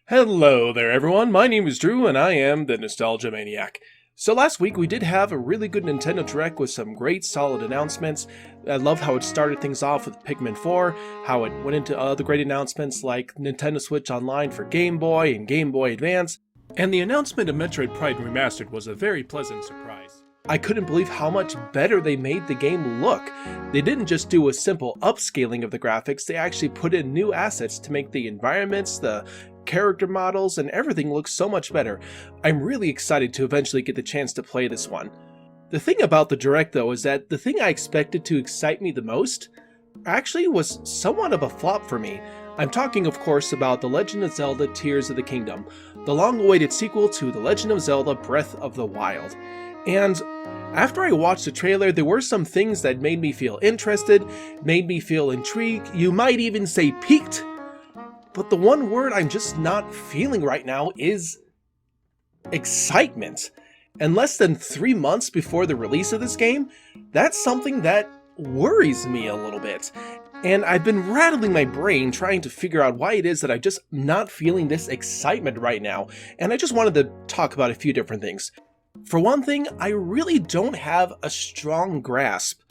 Hello there everyone, my name is Drew and I am the Nostalgia Maniac. So last week we did have a really good Nintendo Direct with some great solid announcements. I loved how it started things off with Pikmin 4, how it went into other great announcements like Nintendo Switch Online for Game Boy and Game Boy Advance, and the announcement of Metroid Prime Remastered was a very pleasant surprise. I couldn't believe how much better they made the game look. They didn't just do a simple upscaling of the graphics, they actually put in new assets to make the environments, the character models, and everything looks so much better. I'm really excited to eventually get the chance to play this one. The thing about the Direct though is that the thing I expected to excite me the most actually was somewhat of a flop for me. I'm talking of course about The Legend of Zelda Tears of the Kingdom, the long-awaited sequel to The Legend of Zelda Breath of the Wild. And after I watched the trailer, there were some things that made me feel interested, made me feel intrigued, you might even say piqued. But the one word I'm just not feeling right now is excitement. And less than 3 months before the release of this game, that's something that worries me a little bit. And I've been rattling my brain trying to figure out why it is that I'm just not feeling this excitement right now. And I just wanted to talk about a few different things. For one thing, I really don't have a strong grasp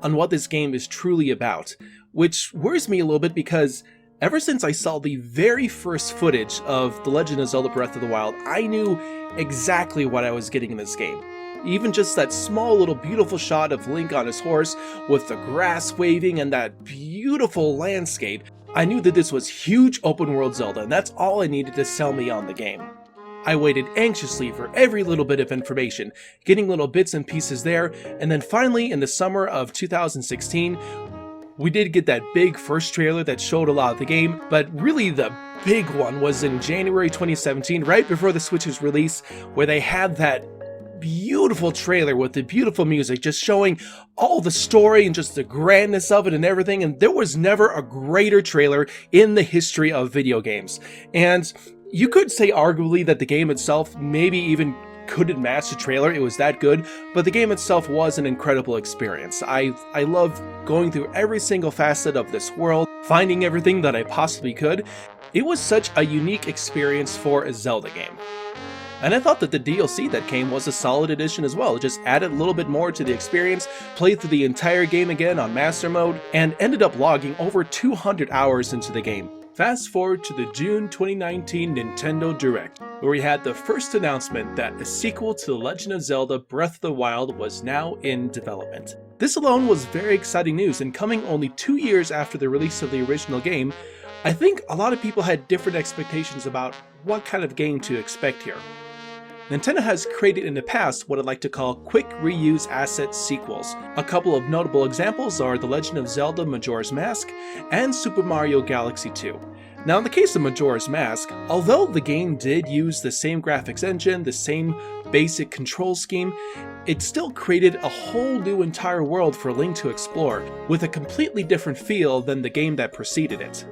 on what this game is truly about, which worries me a little bit because ever since I saw the very first footage of The Legend of Zelda Breath of the Wild, I knew exactly what I was getting in this game. Even just that small little beautiful shot of Link on his horse with the grass waving and that beautiful landscape, I knew that this was huge open world Zelda, and that's all I needed to sell me on the game. I waited anxiously for every little bit of information, getting little bits and pieces there, and then finally in the summer of 2016, we did get that big first trailer that showed a lot of the game, but really the big one was in January 2017, right before the Switch's release, where they had that beautiful trailer with the beautiful music, just showing all the story and just the grandness of it and everything, and there was never a greater trailer in the history of video games. And you could say arguably that the game itself maybe even couldn't match the trailer, it was that good, but the game itself was an incredible experience. I love going through every single facet of this world, finding everything that I possibly could. It was such a unique experience for a Zelda game. And I thought that the DLC that came was a solid addition as well. It just added a little bit more to the experience, played through the entire game again on Master Mode, and ended up logging over 200 hours into the game. Fast forward to the June 2019 Nintendo Direct, where we had the first announcement that a sequel to The Legend of Zelda Breath of the Wild was now in development. This alone was very exciting news, and coming only 2 years after the release of the original game, I think a lot of people had different expectations about what kind of game to expect here. Nintendo has created in the past what I'd like to call quick reuse asset sequels. A couple of notable examples are The Legend of Zelda Majora's Mask and Super Mario Galaxy 2. Now in the case of Majora's Mask, although the game did use the same graphics engine, the same basic control scheme, it still created a whole new entire world for Link to explore, with a completely different feel than the game that preceded it.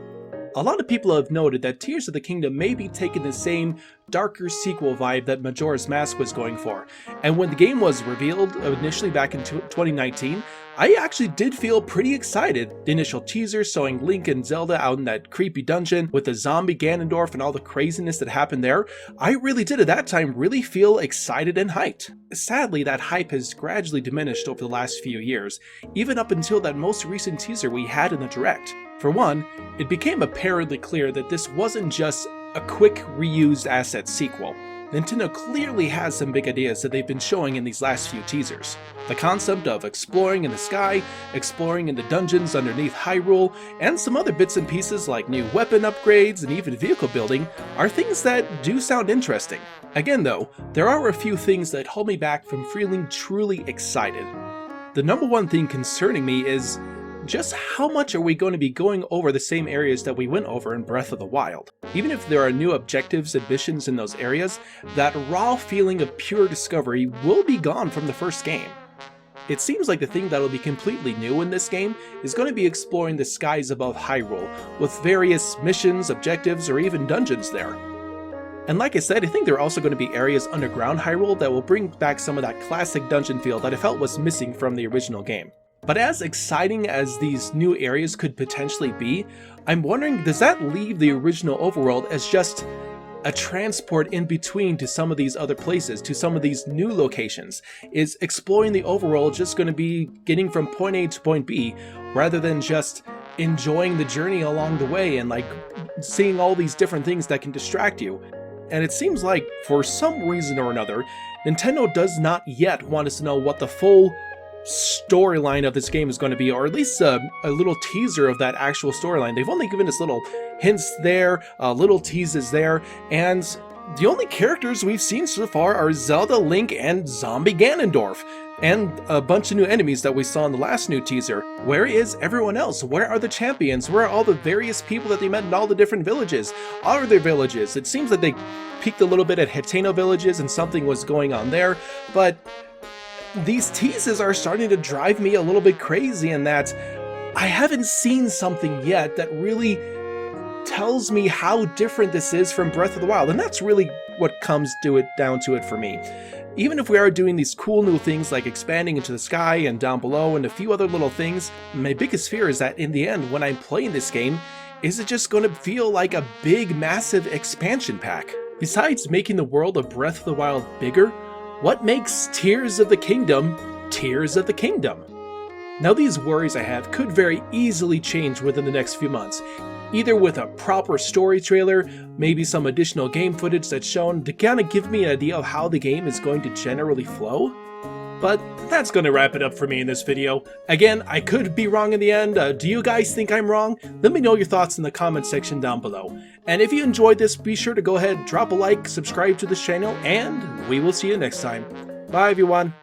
A lot of people have noted that Tears of the Kingdom may be taking the same darker sequel vibe that Majora's Mask was going for, and when the game was revealed initially back in 2019, I actually did feel pretty excited. The initial teaser showing Link and Zelda out in that creepy dungeon with the zombie Ganondorf and all the craziness that happened there, I really did at that time really feel excited and hyped. Sadly, that hype has gradually diminished over the last few years, even up until that most recent teaser we had in the Direct. For one, it became apparently clear that this wasn't just a quick reused asset sequel. Nintendo clearly has some big ideas that they've been showing in these last few teasers. The concept of exploring in the sky, exploring in the dungeons underneath Hyrule, and some other bits and pieces like new weapon upgrades and even vehicle building are things that do sound interesting. Again though, there are a few things that hold me back from feeling truly excited. The number one thing concerning me is just how much are we going to be going over the same areas that we went over in Breath of the Wild? Even if there are new objectives and missions in those areas, that raw feeling of pure discovery will be gone from the first game. It seems like the thing that will be completely new in this game is going to be exploring the skies above Hyrule, with various missions, objectives, or even dungeons there. And like I said, I think there are also going to be areas underground Hyrule that will bring back some of that classic dungeon feel that I felt was missing from the original game. But as exciting as these new areas could potentially be, I'm wondering, does that leave the original overworld as just a transport in between to some of these other places, to some of these new locations? Is exploring the overworld just going to be getting from point A to point B, rather than just enjoying the journey along the way and like seeing all these different things that can distract you? And it seems like, for some reason or another, Nintendo does not yet want us to know what the full storyline of this game is going to be, or at least a little teaser of that actual storyline. They've only given us little hints there, little teases there, and the only characters we've seen so far are Zelda, Link, and Zombie Ganondorf, and a bunch of new enemies that we saw in the last new teaser. Where is everyone else? Where are the champions? Where are all the various people that they met in all the different villages? Are there villages? It seems like they peeked a little bit at Hateno villages and something was going on there, but these teases are starting to drive me a little bit crazy in that I haven't seen something yet that really tells me how different this is from Breath of the Wild, and that's really what comes down to it for me. Even if we are doing these cool new things like expanding into the sky and down below and a few other little things, my biggest fear is that in the end, when I'm playing this game, is it just going to feel like a big, massive expansion pack? Besides making the world of Breath of the Wild bigger, what makes Tears of the Kingdom Tears of the Kingdom? Now, these worries I have could very easily change within the next few months, either with a proper story trailer, maybe some additional game footage that's shown to kind of give me an idea of how the game is going to generally flow. But that's going to wrap it up for me in this video. Again, I could be wrong in the end. Do you guys think I'm wrong? Let me know your thoughts in the comment section down below. And if you enjoyed this, be sure to go ahead, drop a like, subscribe to this channel, and we will see you next time. Bye everyone!